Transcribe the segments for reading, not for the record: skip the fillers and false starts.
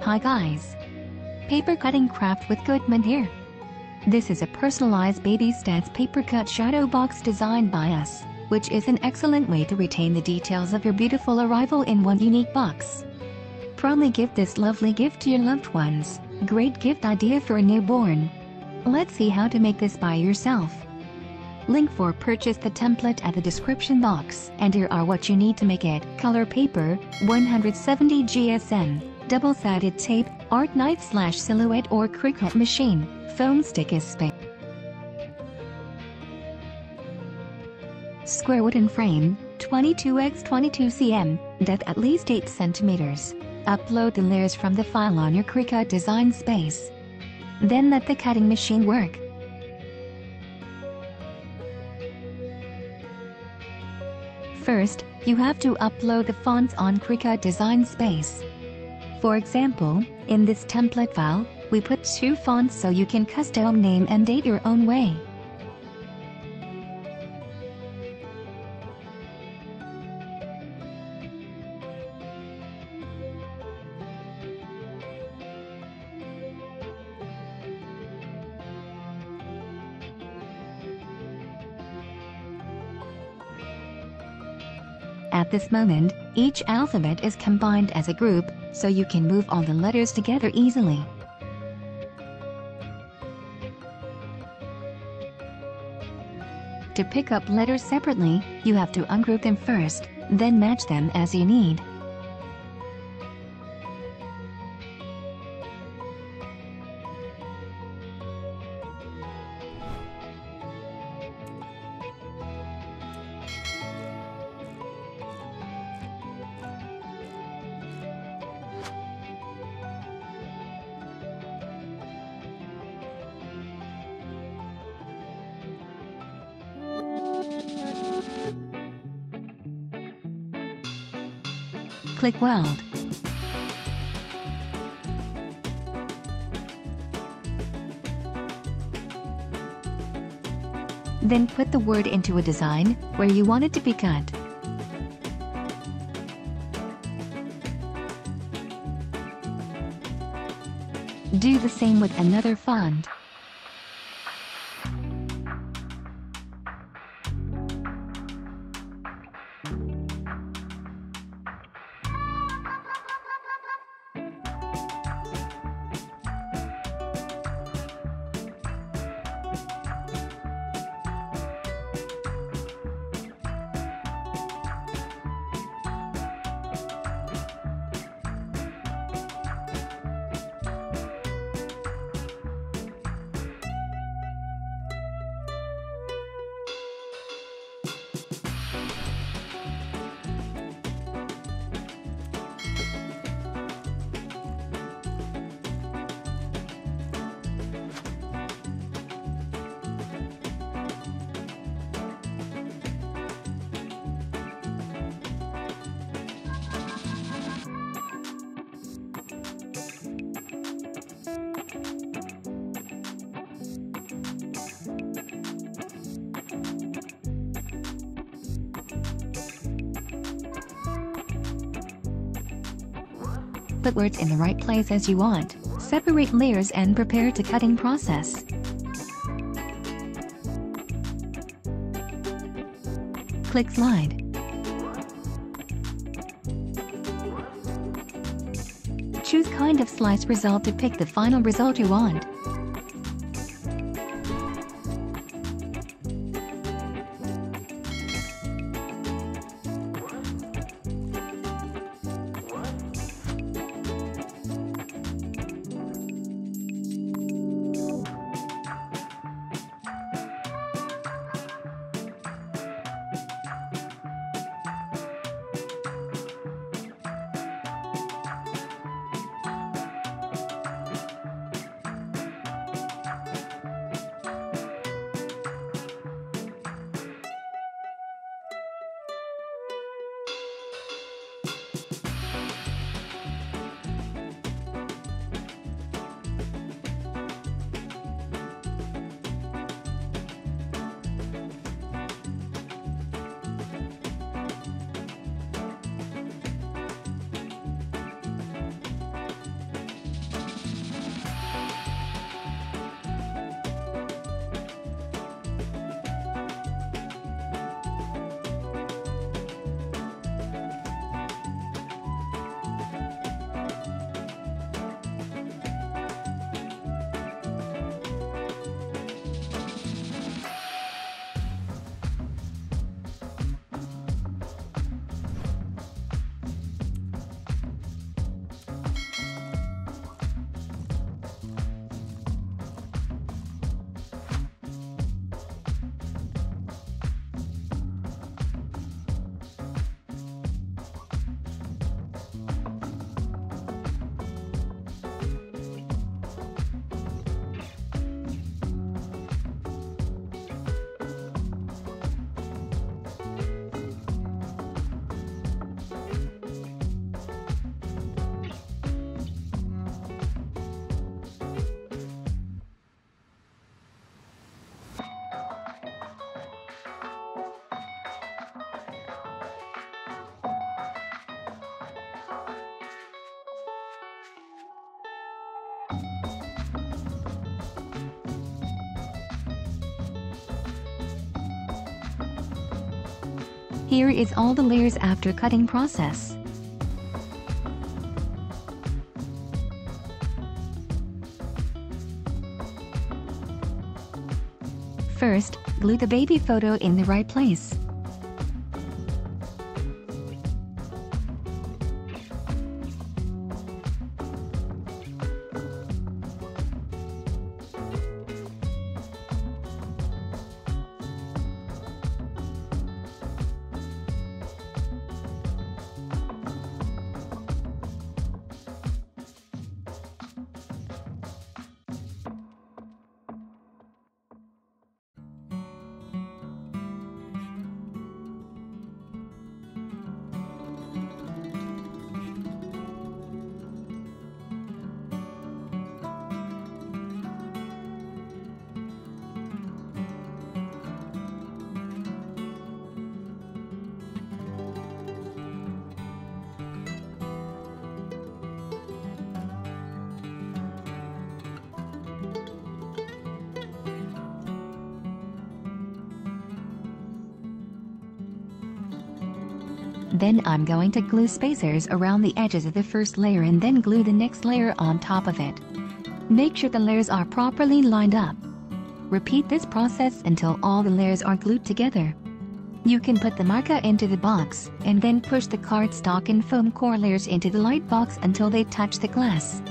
Hi guys! Paper cutting craft with Goodman here. This is a personalized baby steps paper cut shadow box designed by us, which is an excellent way to retain the details of your beautiful arrival in one unique box. Proudly give this lovely gift to your loved ones. Great gift idea for a newborn. Let's see how to make this by yourself. Link for purchase the template at the description box, and here are what you need to make it. Color paper, 170 GSM, double-sided tape, art knife/silhouette or Cricut machine, foam stick is space. Square wooden frame, 22x22 cm, depth at least 8 cm. Upload the layers from the file on your Cricut design space. Then let the cutting machine work. First, you have to upload the fonts on Cricut design space. For example, in this template file, we put 2 fonts so you can custom name and date your own way. At this moment, each alphabet is combined as a group, so you can move all the letters together easily. To pick up letters separately, you have to ungroup them first, then match them as you need. Click Weld. Then put the word into a design where you want it to be cut. Do the same with another font. Put words in the right place as you want. Separate layers and prepare to cutting process. Click Slide. Choose kind of slice result to pick the final result you want. Here is all the layers after cutting process. First, glue the baby photo in the right place. Then I'm going to glue spacers around the edges of the first layer and then glue the next layer on top of it. Make sure the layers are properly lined up. Repeat this process until all the layers are glued together. You can put the marker into the box and then push the cardstock and foam core layers into the light box until they touch the glass.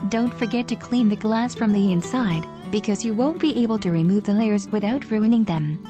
Don't forget to clean the glass from the inside, because you won't be able to remove the layers without ruining them.